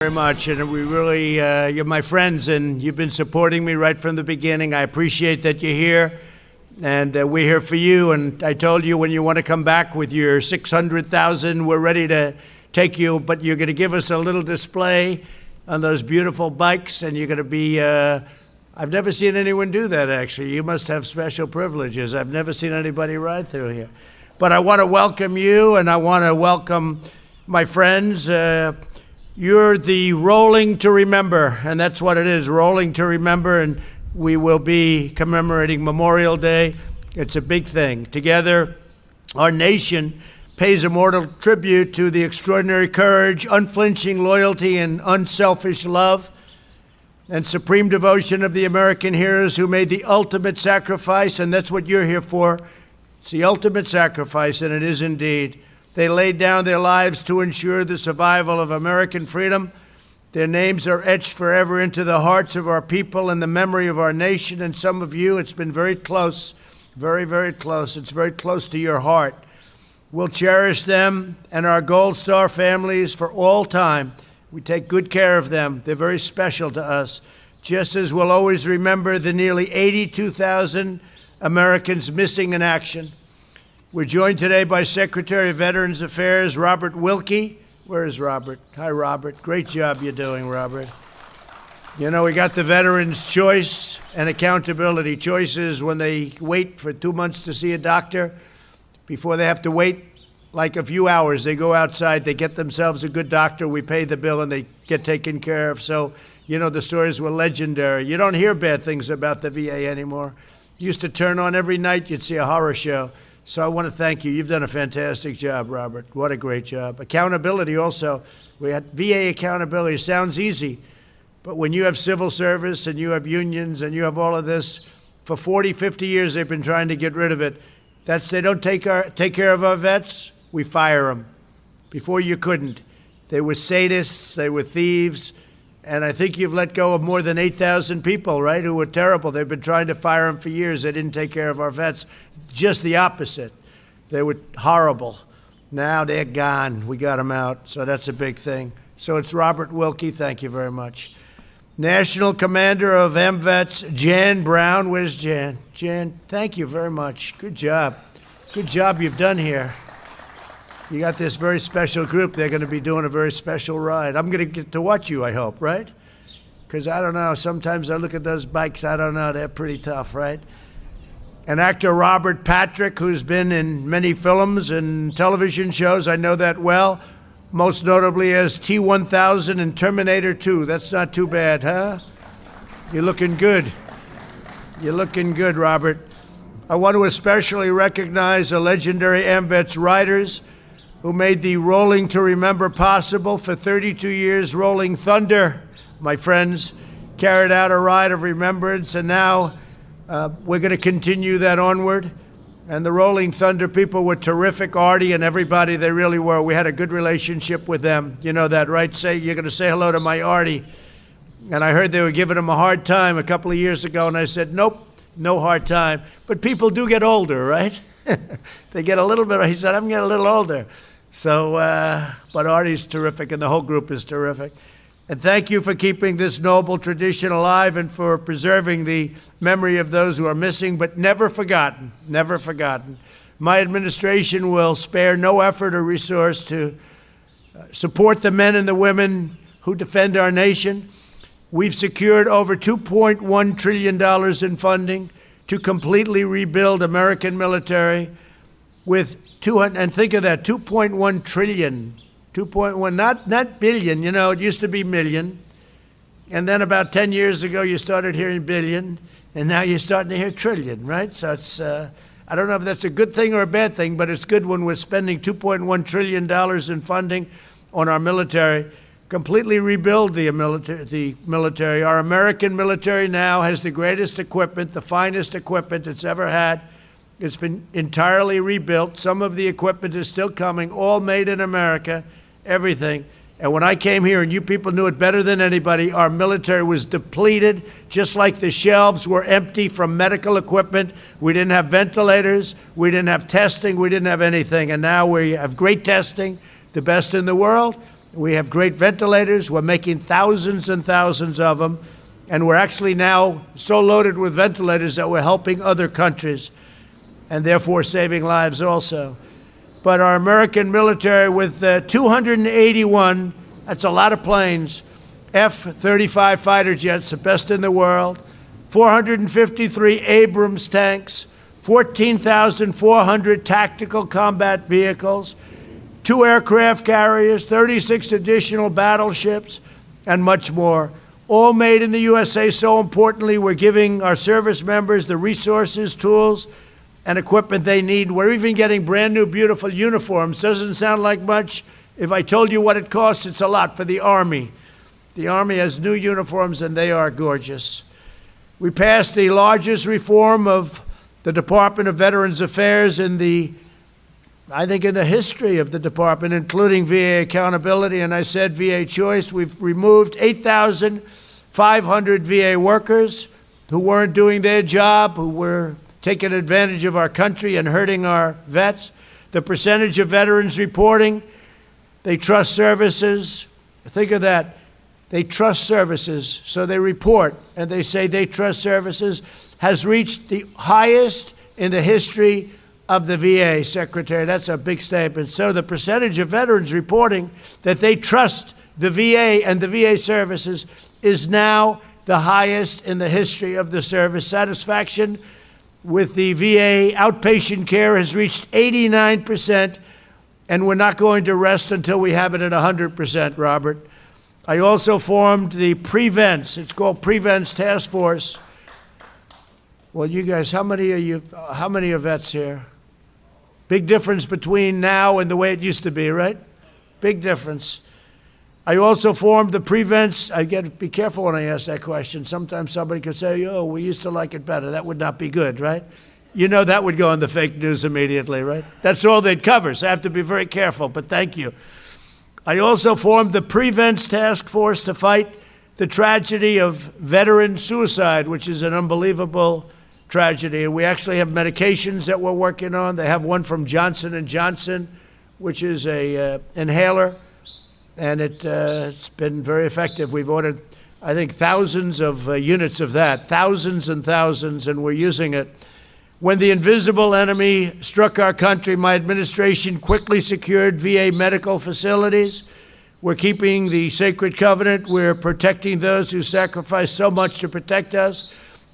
Very much, and we really, you're my friends, and you've been supporting me right from the beginning. I appreciate that you're here, and we're here for you. And I told you when you want to come back with your 600,000, we're ready to take you, but you're going to give us a little display on those beautiful bikes, and you're going to be, I've never seen anyone do that, actually. You must have special privileges. I've never seen anybody ride through here. But I want to welcome you, and I want to welcome my friends. You're the Rolling to Remember, and that's what it is, Rolling to Remember, and we will be commemorating Memorial Day. It's a big thing. Together, our nation pays immortal tribute to the extraordinary courage, unflinching loyalty, and unselfish love, and supreme devotion of the American heroes who made the ultimate sacrifice, and that's what you're here for. It's the ultimate sacrifice, and it is indeed. They laid down their lives to ensure the survival of American freedom. Their names are etched forever into the hearts of our people and the memory of our nation. And some of you, it's been very close, very, very close. It's very close to your heart. We'll cherish them and our Gold Star families for all time. We take good care of them. They're very special to us. Just as we'll always remember the nearly 82,000 Americans missing in action. We're joined today by Secretary of Veterans Affairs, Robert Wilkie. Where is Robert? Hi, Robert. Great job you're doing, Robert. You know, we got the Veterans' Choice and Accountability. Choice is when they wait for 2 months to see a doctor. Before they have to wait like a few hours, they go outside, they get themselves a good doctor, we pay the bill, and they get taken care of. So, you know, the stories were legendary. You don't hear bad things about the VA anymore. You used to turn on every night, you'd see a horror show. So I want to thank you. You've done a fantastic job, Robert. What a great job. Accountability also. We had VA accountability. Sounds easy, but when you have civil service and you have unions and you have all of this, for 40, 50 years they've been trying to get rid of it. They don't take care of our vets, we fire them. Before you couldn't. They were sadists, they were thieves, and I think you've let go of more than 8,000 people, right, who were terrible. They've been trying to fire them for years. They didn't take care of our vets. Just the opposite. They were horrible. Now they're gone. We got them out, so that's a big thing. So it's Robert Wilkie. Thank you very much. National Commander of MVets, Jan Brown. Where's Jan? Jan, thank you very much. Good job. Good job you've done here. You got this very special group. They're going to be doing a very special ride. I'm going to get to watch you, I hope, right? Because I don't know. Sometimes I look at those bikes. I don't know. They're pretty tough, right? And actor Robert Patrick, who's been in many films and television shows. I know that well. Most notably as T-1000 in Terminator 2. That's not too bad, huh? You're looking good. You're looking good, Robert. I want to especially recognize the legendary AMVETS riders who made the Rolling to Remember possible. For 32 years, Rolling Thunder, my friends, carried out a ride of remembrance, and now we're going to continue that onward. And the Rolling Thunder people were terrific. Artie and everybody, they really were. We had a good relationship with them. You know that, right? You're going to say hello to my Artie. And I heard they were giving him a hard time a couple of years ago, and I said, nope, no hard time. But people do get older, right? They get a little bit, he said, I'm getting a little older. So, but Artie's terrific, and the whole group is terrific. And thank you for keeping this noble tradition alive and for preserving the memory of those who are missing, but never forgotten, never forgotten. My administration will spare no effort or resource to support the men and the women who defend our nation. We've secured over $2.1 trillion in funding to completely rebuild American military with and think of that, 2.1 trillion, 2.1, not billion, you know, it used to be million. And then about 10 years ago, you started hearing billion, and now you're starting to hear trillion, right? So it's, I don't know if that's a good thing or a bad thing, but it's good when we're spending $2.1 trillion in funding on our military, completely rebuild the military. Our American military now has the greatest equipment, the finest equipment it's ever had. It's been entirely rebuilt. Some of the equipment is still coming, all made in America, everything. And when I came here, and you people knew it better than anybody, our military was depleted, just like the shelves were empty from medical equipment. We didn't have ventilators. We didn't have testing. We didn't have anything. And now we have great testing, the best in the world. We have great ventilators. We're making thousands and thousands of them. And we're actually now so loaded with ventilators that we're helping other countries and therefore saving lives also. But our American military with 281, that's a lot of planes, F-35 fighter jets, the best in the world, 453 Abrams tanks, 14,400 tactical combat vehicles, 2 aircraft carriers, 36 additional battleships, and much more. All made in the USA. So importantly, we're giving our service members the resources, tools, and equipment they need. We're even getting brand new, beautiful uniforms. Doesn't sound like much. If I told you what it costs, it's a lot for the Army. The Army has new uniforms, and they are gorgeous. We passed the largest reform of the Department of Veterans Affairs in the history of the department, including VA accountability, and I said VA choice. We've removed 8,500 VA workers who weren't doing their job, who were taking advantage of our country and hurting our vets. The percentage of veterans reporting they trust services, think of that. They trust services, so they report, and they say they trust services, has reached the highest in the history of the VA, Secretary. That's a big statement. So the percentage of veterans reporting that they trust the VA and the VA services is now the highest in the history of the service. Satisfaction with the VA outpatient care has reached 89%, and we're not going to rest until we have it at 100%, Robert. I also formed the Prevents. It's called Prevents Task Force. Well, you guys, how many are vets here? Big difference between now and the way it used to be, right? Big difference. I also formed the Prevents. Be careful when I ask that question. Sometimes somebody could say, oh, we used to like it better. That would not be good, right? You know that would go on the fake news immediately, right? That's all they'd cover, so I have to be very careful, but thank you. I also formed the Prevents Task Force to fight the tragedy of veteran suicide, which is an unbelievable tragedy. And we actually have medications that we're working on. They have one from Johnson & Johnson, which is a inhaler, and it's been very effective. We've ordered, I think, thousands of units of that, thousands and thousands, and we're using it. When the invisible enemy struck our country, my administration quickly secured VA medical facilities. We're keeping the sacred covenant. We're protecting those who sacrificed so much to protect us.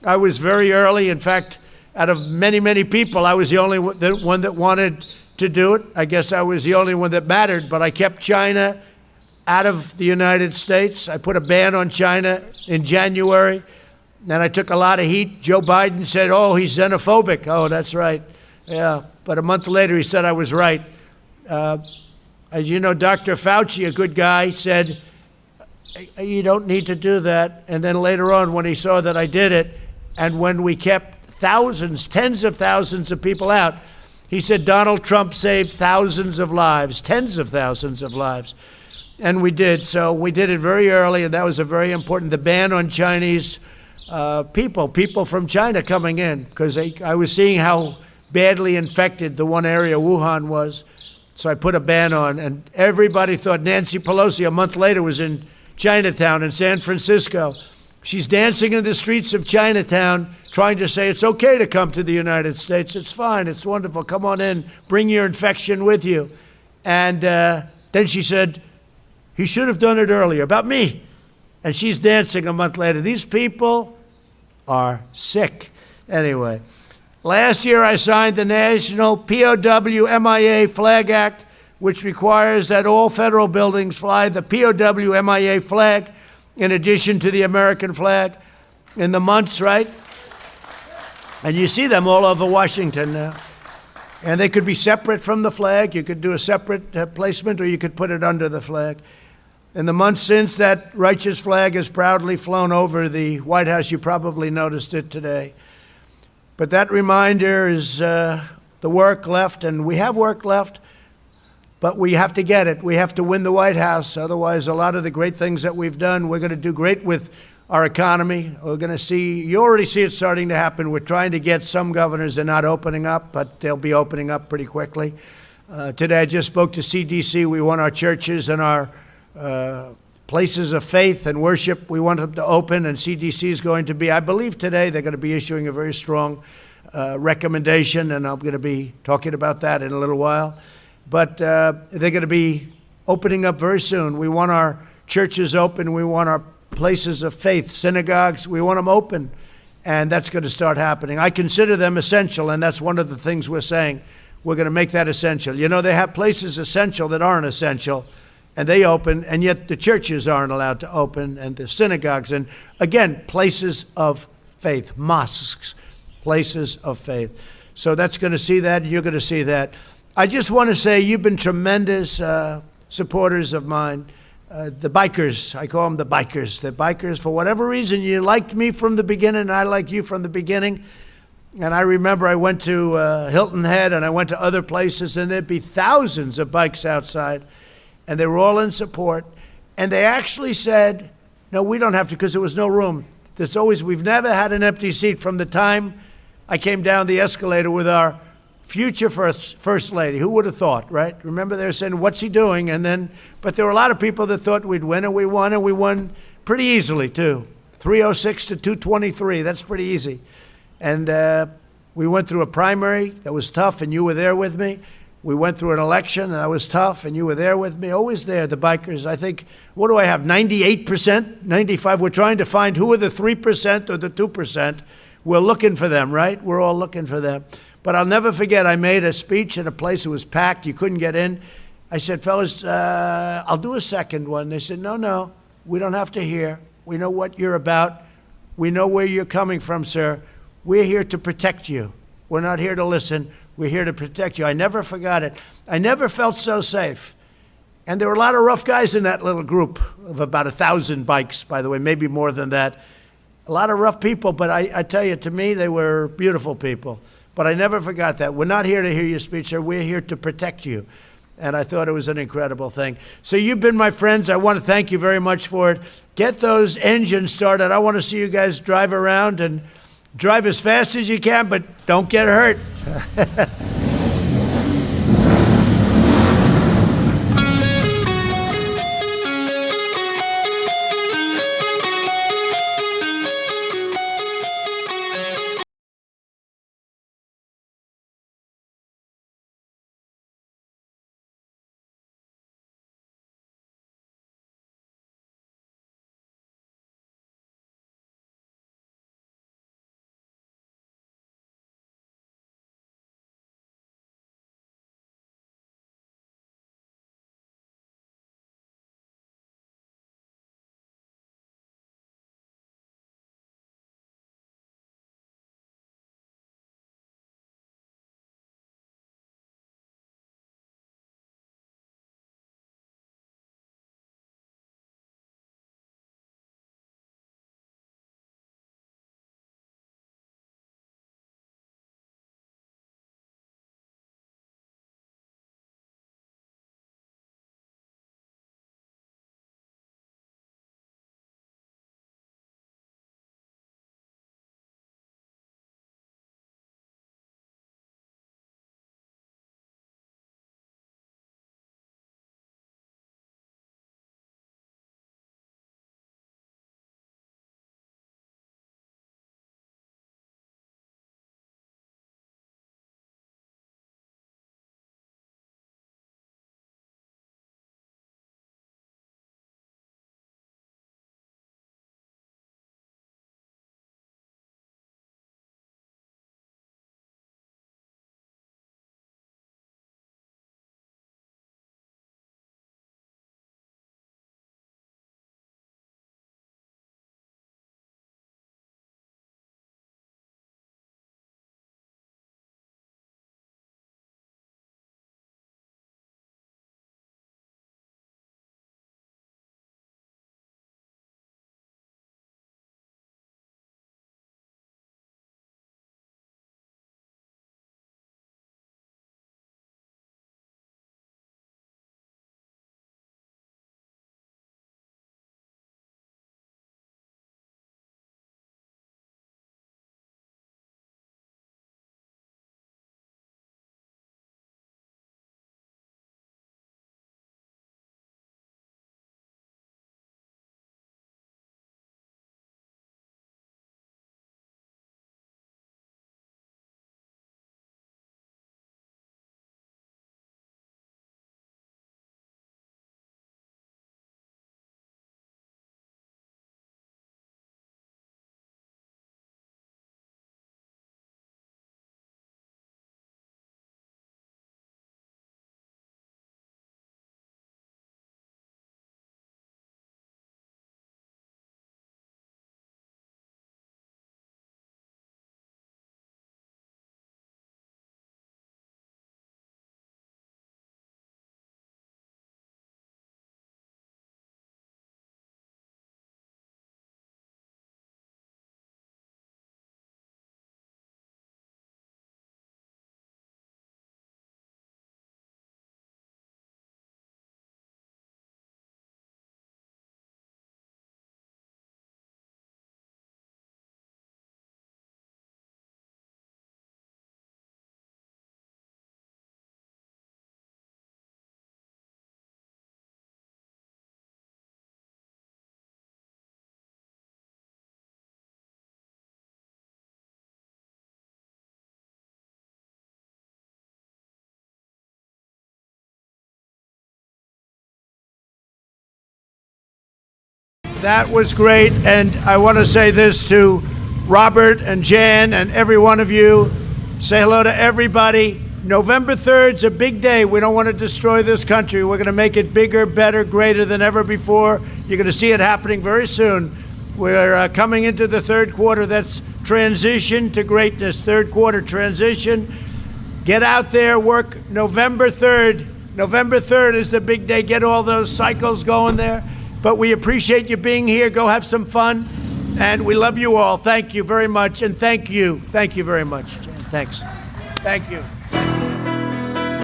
I was very early. In fact, out of many, many people, I was the only one that wanted to do it. I guess I was the only one that mattered, but I kept China out of the United States. I put a ban on China in January. And I took a lot of heat. Joe Biden said, oh, he's xenophobic. Oh, that's right. Yeah. But a month later, he said I was right. As you know, Dr. Fauci, a good guy, said, you don't need to do that. And then later on, when he saw that I did it, and when we kept thousands, tens of thousands of people out, he said Donald Trump saved thousands of lives, tens of thousands of lives. And we did. So we did it very early, and that was a very important, the ban on Chinese people from China coming in, because I was seeing how badly infected the one area, Wuhan, was. So I put a ban on, and everybody thought Nancy Pelosi a month later was in Chinatown in San Francisco. She's dancing in the streets of Chinatown trying to say it's okay to come to the United States. It's fine. It's wonderful. Come on in. Bring your infection with you. And then she said, he should have done it earlier, about me. And she's dancing a month later. These people are sick. Anyway, last year I signed the National POW MIA Flag Act, which requires that all federal buildings fly the POW MIA flag in addition to the American flag in the months, right? And you see them all over Washington now. And they could be separate from the flag. You could do a separate placement, or you could put it under the flag. In the months since, that righteous flag has proudly flown over the White House. You probably noticed it today. But that reminder is the work left, and we have work left, but we have to get it. We have to win the White House. Otherwise, a lot of the great things that we've done, we're going to do great with our economy. We're going to see, you already see it starting to happen. We're trying to get some governors, they're not opening up, but they'll be opening up pretty quickly. Today, I just spoke to CDC. We want our churches and our places of faith and worship. We want them to open, and CDC is going to be, I believe today, they're going to be issuing a very strong recommendation, and I'm going to be talking about that in a little while. But they're going to be opening up very soon. We want our churches open. We want our places of faith, synagogues, we want them open. And that's going to start happening. I consider them essential, and that's one of the things we're saying. We're going to make that essential. You know, they have places essential that aren't essential, and they open, and yet the churches aren't allowed to open, and the synagogues, and again, places of faith, mosques, places of faith. So that's going to see that, and you're going to see that. I just want to say you've been tremendous supporters of mine. The bikers, I call them the bikers. The bikers, for whatever reason, you liked me from the beginning, and I like you from the beginning. And I remember I went to Hilton Head, and I went to other places, and there'd be thousands of bikes outside, and they were all in support. And they actually said, no, we don't have to, because there was no room. We've never had an empty seat from the time I came down the escalator with our future first lady. Who would have thought, right? Remember they were saying, what's he doing? But there were a lot of people that thought we'd win, and we won pretty easily too. 306 to 223, that's pretty easy. And we went through a primary that was tough, and you were there with me. We went through an election, and that was tough, and you were there with me. Always there, the bikers. I think, what do I have, 98%, 95%? We're trying to find who are the 3% or the 2%. We're looking for them, right? We're all looking for them. But I'll never forget, I made a speech in a place that was packed. You couldn't get in. I said, fellas, I'll do a second one. They said, no, we don't have to hear. We know what you're about. We know where you're coming from, sir. We're here to protect you. We're not here to listen. We're here to protect you. I never forgot it. I never felt so safe. And there were a lot of rough guys in that little group of about 1,000 bikes, by the way, maybe more than that. A lot of rough people, but I tell you, to me, they were beautiful people. But I never forgot that. We're not here to hear your speech, sir. We're here to protect you. And I thought it was an incredible thing. So you've been my friends. I want to thank you very much for it. Get those engines started. I want to see you guys drive around and drive as fast as you can, but don't get hurt. That was great. And I want to say this to Robert and Jan and every one of you. Say hello to everybody. November 3rd is a big day. We don't want to destroy this country. We're going to make it bigger, better, greater than ever before. You're going to see it happening very soon. We're coming into the third quarter. That's transition to greatness. Third quarter transition. Get out there, work November 3rd. November 3rd is the big day. Get all those cycles going there. But we appreciate you being here. Go have some fun. And we love you all. Thank you very much. And thank you. Thank you very much. Thanks. Thank you.